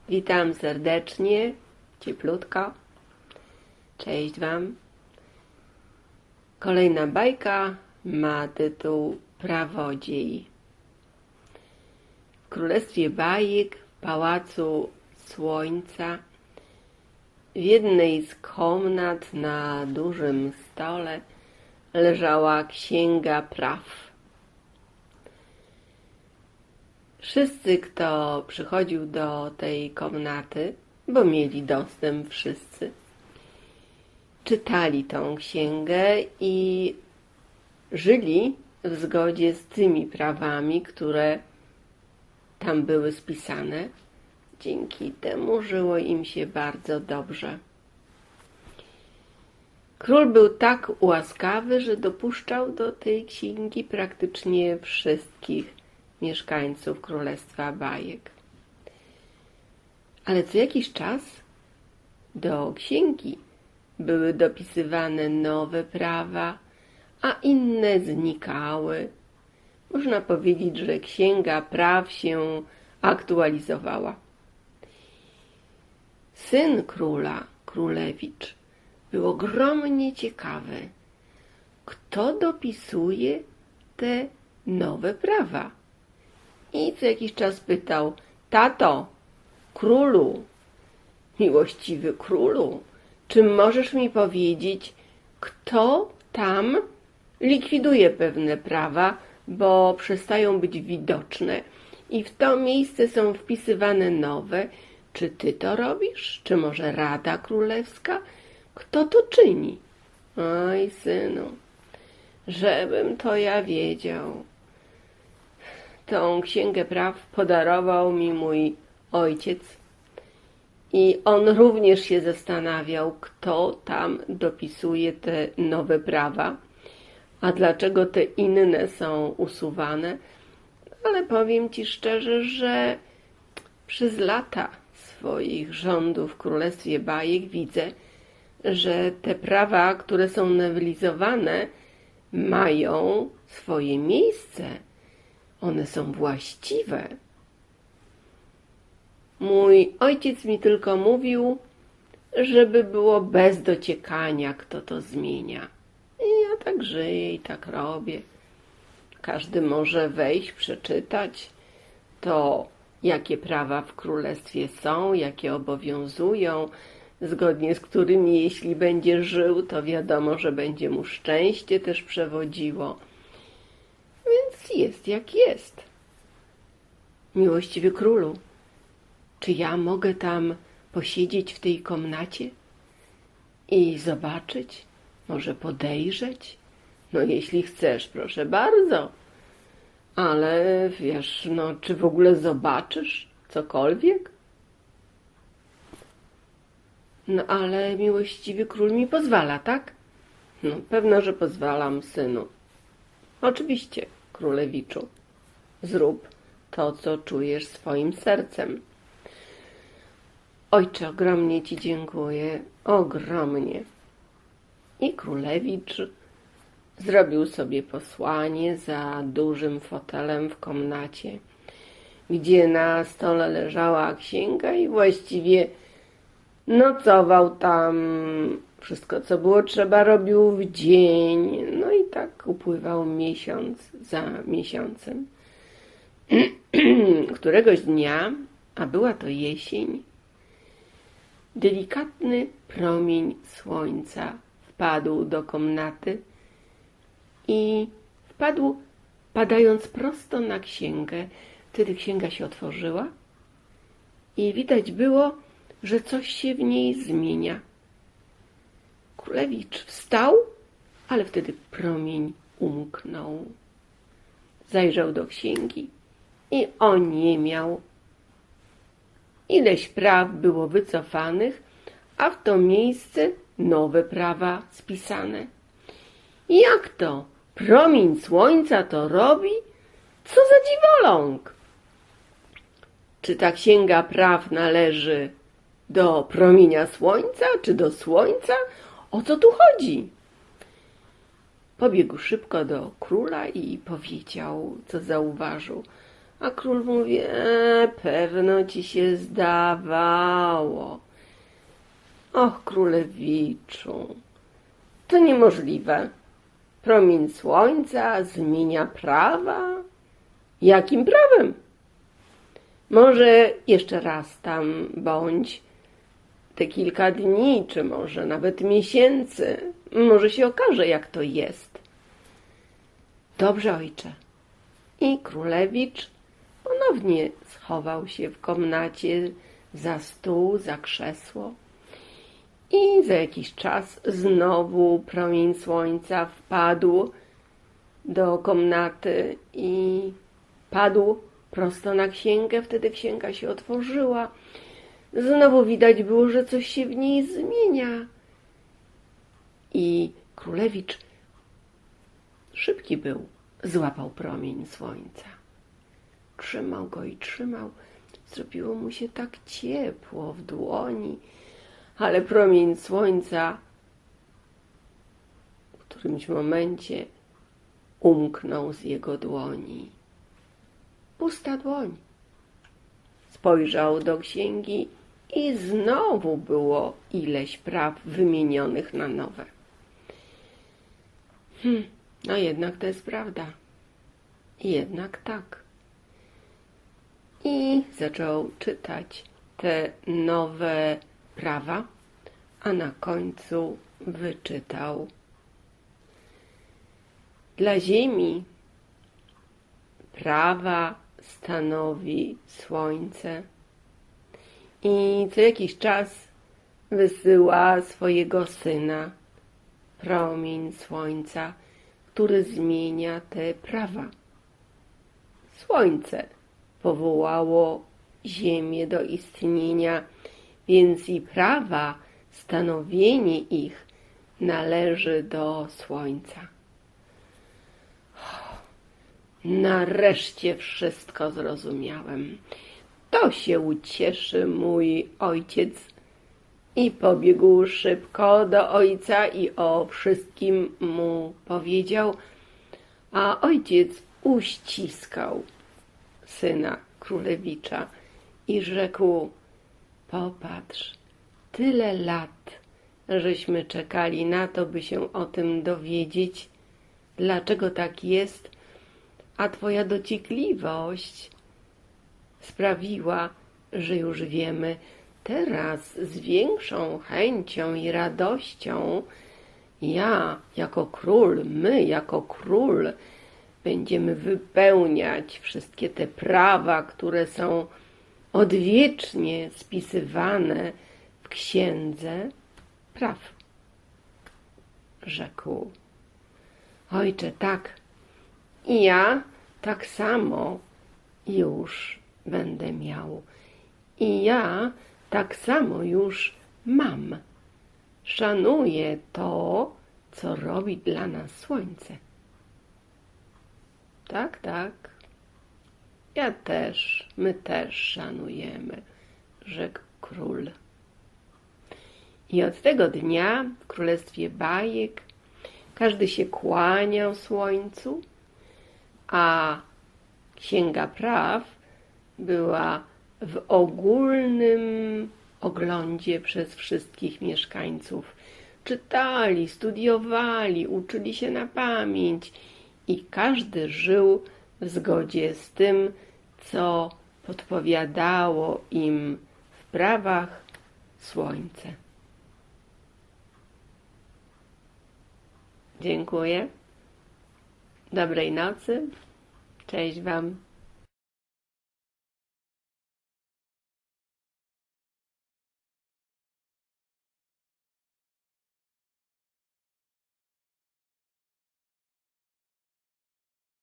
Witam serdecznie, cieplutko. Cześć Wam. Kolejna bajka ma tytuł Prawodziej. W Królestwie Bajek, w Pałacu Słońca, w jednej z komnat na dużym stole leżała księga praw. Wszyscy, kto przychodził do tej komnaty, bo mieli dostęp wszyscy, czytali tą księgę i żyli w zgodzie z tymi prawami, które tam były spisane. Dzięki temu żyło im się bardzo dobrze. Król był tak łaskawy, że dopuszczał do tej księgi praktycznie wszystkich mieszkańców Królestwa Bajek. Ale co jakiś czas do księgi były dopisywane nowe prawa, a inne znikały. Można powiedzieć, że księga praw się aktualizowała. Syn króla, królewicz, był ogromnie ciekawy, kto dopisuje te nowe prawa. I co jakiś czas pytał: tato, królu, miłościwy królu, czy możesz mi powiedzieć, kto tam likwiduje pewne prawa, bo przestają być widoczne i w to miejsce są wpisywane nowe? Czy ty to robisz? Czy może Rada Królewska? Kto to czyni? Oj, synu, żebym to ja wiedział. Tą księgę praw podarował mi mój ojciec i on również się zastanawiał, kto tam dopisuje te nowe prawa, a dlaczego te inne są usuwane. Ale powiem Ci szczerze, że przez lata swoich rządów w Królestwie Bajek widzę, że te prawa, które są nowelizowane, mają swoje miejsce. One są właściwe. Mój ojciec mi tylko mówił, żeby było bez dociekania, kto to zmienia. I ja tak żyję i tak robię. Każdy może wejść, przeczytać to, jakie prawa w królestwie są, jakie obowiązują, zgodnie z którymi, jeśli będzie żył, to wiadomo, że będzie mu szczęście też przewodziło. Więc jest jak jest. Miłościwy królu, czy ja mogę tam posiedzieć w tej komnacie i zobaczyć, może podejrzeć? No jeśli chcesz, proszę bardzo. Ale wiesz, no czy w ogóle zobaczysz cokolwiek? No ale miłościwy król mi pozwala, tak? No pewno, że pozwalam, synu. Oczywiście, królewiczu, zrób to, co czujesz swoim sercem. Ojcze, ogromnie Ci dziękuję, ogromnie. I królewicz zrobił sobie posłanie za dużym fotelem w komnacie, gdzie na stole leżała księga i właściwie nocował tam. Wszystko, co było trzeba, robił w dzień. No i tak upływał miesiąc za miesiącem. Któregoś dnia, a była to jesień, delikatny promień słońca wpadł do komnaty i wpadł padając prosto na księgę. Wtedy księga się otworzyła i widać było, że coś się w niej zmienia. Królewicz wstał, ale wtedy promień umknął. Zajrzał do księgi i oniemiał. Ileś praw było wycofanych, a w to miejsce nowe prawa spisane. Jak to? Promień słońca to robi? Co za dziwoląg! Czy ta księga praw należy do promienia słońca, czy do słońca? O co tu chodzi? Pobiegł szybko do króla i powiedział, co zauważył. A król mówi, pewno ci się zdawało. Och, królewiczu, to niemożliwe. Promień słońca zmienia prawa? Jakim prawem? Może jeszcze raz tam bądź te kilka dni, czy może nawet miesięcy. Może się okaże, jak to jest. Dobrze, ojcze. I królewicz ponownie schował się w komnacie za stół, za krzesło. I za jakiś czas znowu promień słońca wpadł do komnaty i padł prosto na księgę. Wtedy księga się otworzyła. Znowu widać było, że coś się w niej zmienia. I królewicz szybki był, złapał promień słońca. Trzymał go i trzymał. Zrobiło mu się tak ciepło w dłoni, ale promień słońca w którymś momencie umknął z jego dłoni. Pusta dłoń. Spojrzał do księgi i znowu było ileś praw wymienionych na nowe. No jednak to jest prawda. Jednak tak. I zaczął czytać te nowe prawa, a na końcu wyczytał: dla ziemi prawa stanowi słońce i co jakiś czas wysyła swojego syna, promień słońca, który zmienia te prawa. Słońce powołało ziemię do istnienia, więc i prawa, stanowienie ich należy do słońca. Nareszcie wszystko zrozumiałem. To się ucieszy mój ojciec. I pobiegł szybko do ojca i o wszystkim mu powiedział, a ojciec uściskał syna królewicza i rzekł: popatrz, tyle lat żeśmy czekali na to, by się o tym dowiedzieć, dlaczego tak jest, a twoja dociekliwość sprawiła, że już wiemy. Teraz z większą chęcią i radością ja jako król, my jako król będziemy wypełniać wszystkie te prawa, które są odwiecznie spisywane w księdze praw. Rzekł: ojcze, tak, i ja tak samo już będę miał. I ja tak samo już mam. Szanuję to, co robi dla nas słońce. Tak, tak. Ja też, my też szanujemy, rzekł król. I od tego dnia w królestwie bajek każdy się kłaniał słońcu, a księga praw była w ogólnym oglądzie przez wszystkich mieszkańców. Czytali, studiowali, uczyli się na pamięć i każdy żył w zgodzie z tym, co podpowiadało im w prawach słońce. Dziękuję. Dobrej nocy. Cześć wam.